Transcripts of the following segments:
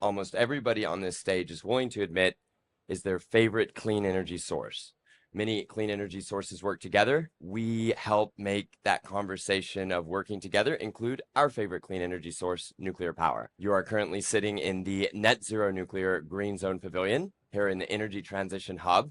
almost everybody on this stage is willing to admit is their favorite clean energy source. Many clean energy sources work together. We help make that conversation of working together include our favorite clean energy source, nuclear power. You are currently sitting in the Net Zero Nuclear Green Zone Pavilion here in the Energy Transition Hub.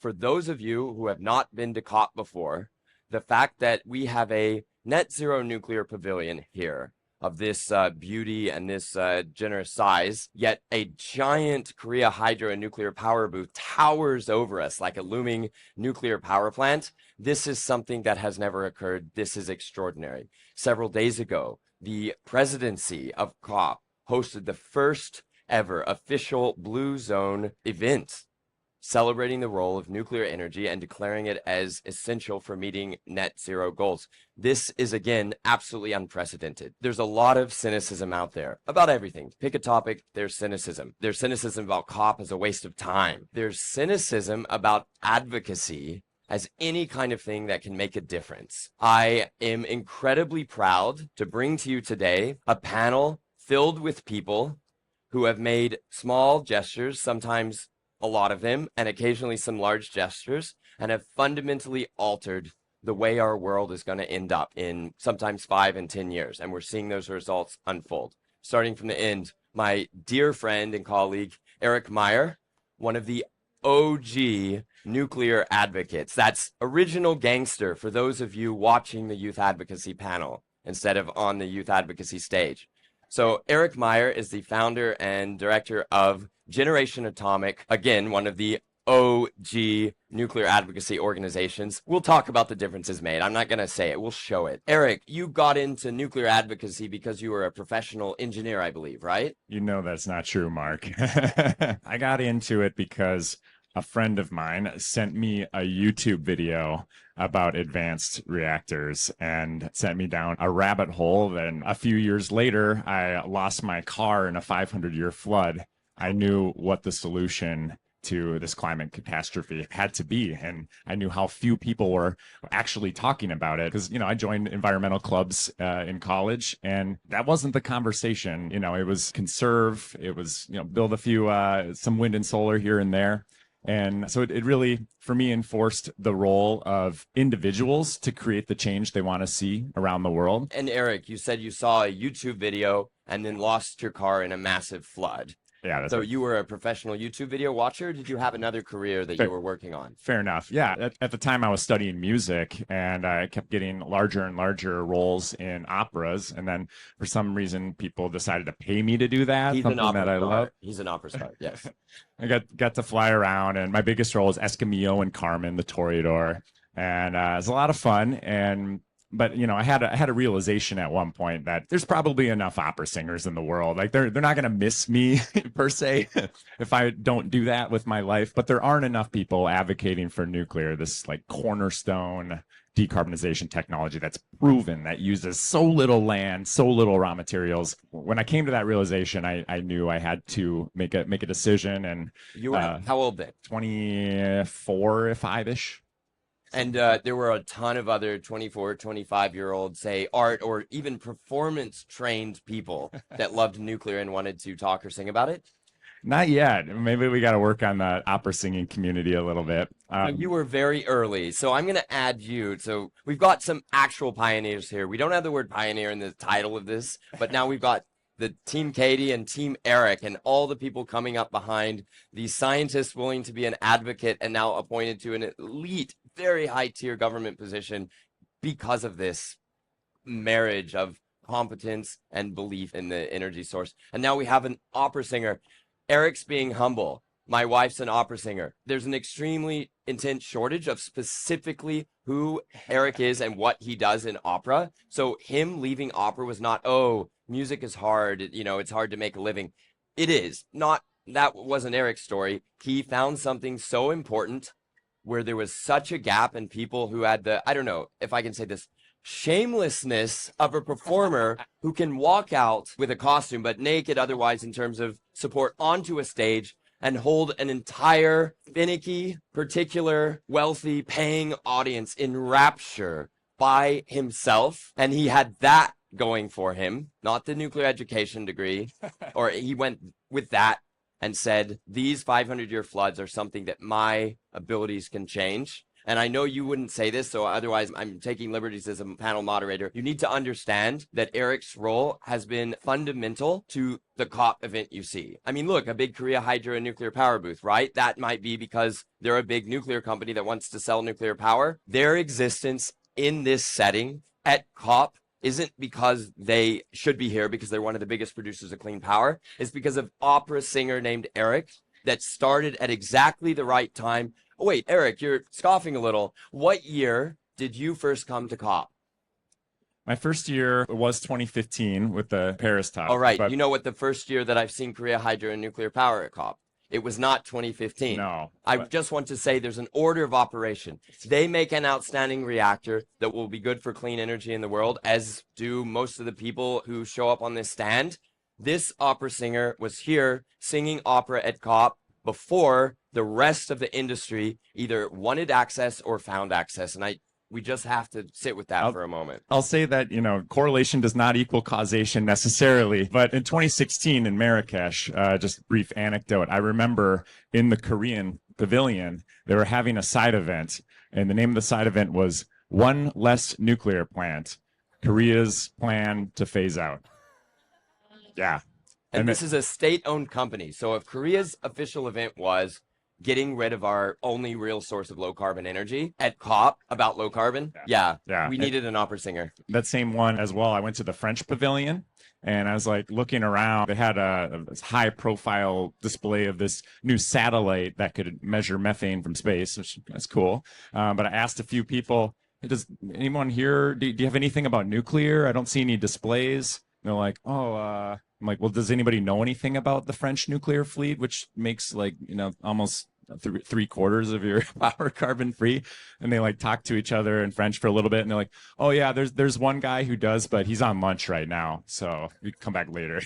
For those of you who have not been to COP before, the fact that we have a net zero nuclear pavilion here of this beauty and this generous size, yet a giant Korea hydro and nuclear power booth towers over us like a looming nuclear power plant. This is something that has never occurred. This is extraordinary. Several days ago, the presidency of COP hosted the first ever official Blue Zone event, celebrating the role of nuclear energy and declaring it as essential for meeting net zero goals. This is, again, absolutely unprecedented. There's a lot of cynicism out there about everything. Pick a topic, there's cynicism. There's cynicism about COP as a waste of time. There's cynicism about advocacy as any kind of thing that can make a difference. I am incredibly proud to bring to you today a panel filled with people who have made small gestures, sometimes a lot of them, and occasionally some large gestures, and have fundamentally altered the way our world is going to end up in sometimes 5 and 10 years. And we're seeing those results unfold. Starting from the end, my dear friend and colleague, Eric Meyer, one of the OG nuclear advocates. That's original gangster for those of you watching the youth advocacy panel instead of on the youth advocacy stage. So Eric Meyer is the founder and director of Generation Atomic, again, one of the OG nuclear advocacy organizations. We'll talk about the differences made. I'm not going to say it. We'll show it. Eric, you got into nuclear advocacy because you were a professional engineer, I believe, right? You know that's not true, Mark. I got into it because a friend of mine sent me a YouTube video about advanced reactors and sent me down a rabbit hole. Then a few years later, I lost my car in a 500-year flood. I knew what the solution to this climate catastrophe had to be. And I knew how few people were actually talking about it because, I joined environmental clubs in college, and that wasn't the conversation. It was conserve. It was, build a few, some wind and solar here and there. And so it really, for me, enforced the role of individuals to create the change they want to see around the world. And Eric, you said you saw a YouTube video and then lost your car in a massive flood. Yeah. That's so right. You were a professional YouTube video watcher? Or did you have another career that you were working on? Fair enough. Yeah. At the time I was studying music, and I kept getting larger and larger roles in operas. And then for some reason, people decided to pay me to do that. He's something an opera that I star. love. He's an opera star. Yes. I got to fly around, and my biggest role was Escamillo and Carmen, the Toreador. And it was a lot of fun. But I had a realization at one point that there's probably enough opera singers in the world. Like they're not gonna miss me per se if I don't do that with my life. But there aren't enough people advocating for nuclear, this like cornerstone decarbonization technology that's proven, that uses so little land, so little raw materials. When I came to that realization, I knew I had to make a decision. And you were how old then? 24, 5-ish. And there were a ton of other 24, 25-year-old, say, art or even performance-trained people that loved nuclear and wanted to talk or sing about it? Not yet. Maybe we got to work on the opera singing community a little bit. You were very early, so I'm going to add you. So we've got some actual pioneers here. We don't have the word pioneer in the title of this, but now we've got the Team Katie and Team Eric and all the people coming up behind, the scientists willing to be an advocate and now appointed to an elite, very high tier government position because of this marriage of competence and belief in the energy source. And now we have an opera singer. Eric's being humble. My wife's an opera singer. There's an extremely intense shortage of specifically who Eric is and what he does in opera. So him leaving opera was not, oh, music is hard, it's hard to make a living. It is not. That wasn't Eric's story. He found something so important where there was such a gap in people who had the, I don't know if I can say this, shamelessness of a performer who can walk out with a costume, but naked otherwise in terms of support, onto a stage and hold an entire finicky, particular, wealthy, paying audience in rapture by himself. And he had that going for him, not the nuclear education degree, or he went with that and said, these 500-year floods are something that my abilities can change. And I know you wouldn't say this, so otherwise I'm taking liberties as a panel moderator. You need to understand that Eric's role has been fundamental to the COP event you see. I mean, look, a big Korea hydro and nuclear power booth, right? That might be because they're a big nuclear company that wants to sell nuclear power. Their existence in this setting at COP isn't because they should be here because they're one of the biggest producers of clean power. It's because of opera singer named Eric that started at exactly the right time. Oh, wait, Eric, you're scoffing a little. What year did you first come to COP? My first year was 2015 with the Paris talk. All right. But You know what the first year that I've seen Korea hydro and nuclear power at COP? It was not 2015. No. I just want to say there's an order of operation. They make an outstanding reactor that will be good for clean energy in the world, as do most of the people who show up on this stand. This opera singer was here singing opera at COP before the rest of the industry either wanted access or found access. And we just have to sit with that for a moment. I'll say that, correlation does not equal causation necessarily. But in 2016 in Marrakesh, just a brief anecdote, I remember in the Korean pavilion, they were having a side event. And the name of the side event was One Less Nuclear Plant, Korea's Plan to Phase Out. Yeah. And this is a state-owned company. So if Korea's official event was getting rid of our only real source of low-carbon energy at COP about low carbon, we needed an opera singer. That same one as well. I went to the French pavilion and I was like looking around. They had a high-profile display of this new satellite that could measure methane from space, which is cool. But I asked a few people, does anyone here, do you have anything about nuclear? I don't see any displays. And they're like, I'm like, well, does anybody know anything about the French nuclear fleet, which makes almost three-quarters of your power carbon free? And they talk to each other in French for a little bit. And they're like, oh yeah, there's one guy who does, but he's on lunch right now. So we can come back later.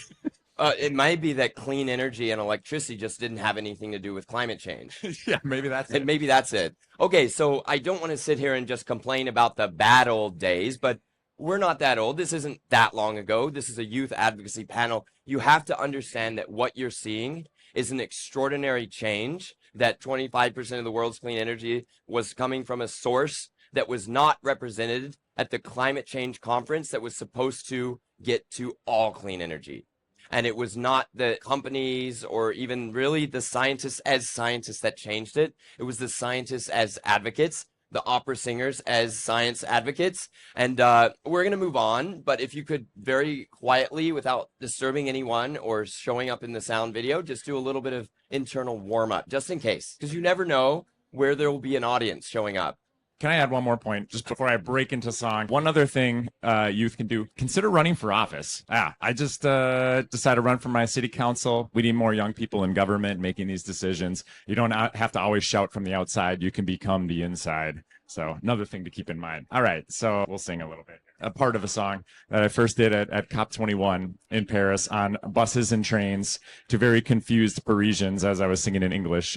It might be that clean energy and electricity just didn't have anything to do with climate change. Yeah, maybe that's it. Maybe that's it. Okay, so I don't want to sit here and just complain about the bad old days, but we're not that old. This isn't that long ago. This is a youth advocacy panel. You have to understand that what you're seeing is an extraordinary change, that 25% of the world's clean energy was coming from a source that was not represented at the climate change conference that was supposed to get to all clean energy. And it was not the companies or even really the scientists as scientists that changed it. It was the scientists as advocates, the opera singers as science advocates. And we're going to move on. But if you could very quietly, without disturbing anyone or showing up in the sound video, just do a little bit of internal warm up, just in case, because you never know where there will be an audience showing up. Can I add one more point just before I break into song? One other thing youth can do, consider running for office. I just decided to run for my city council. We need more young people in government making these decisions. You don't have to always shout from the outside. You can become the inside. So another thing to keep in mind. All right, so we'll sing a little bit. A part of a song that I first did at COP21 in Paris on buses and trains to very confused Parisians as I was singing in English.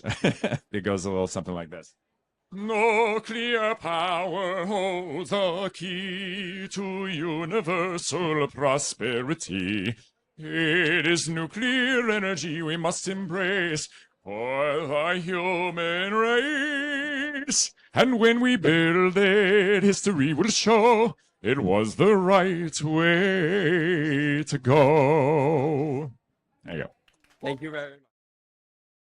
It goes a little something like this. Nuclear power holds the key to universal prosperity. It is nuclear energy we must embrace for the human race. And when we build it, history will show it was the right way to go. There you go. Thank you very much.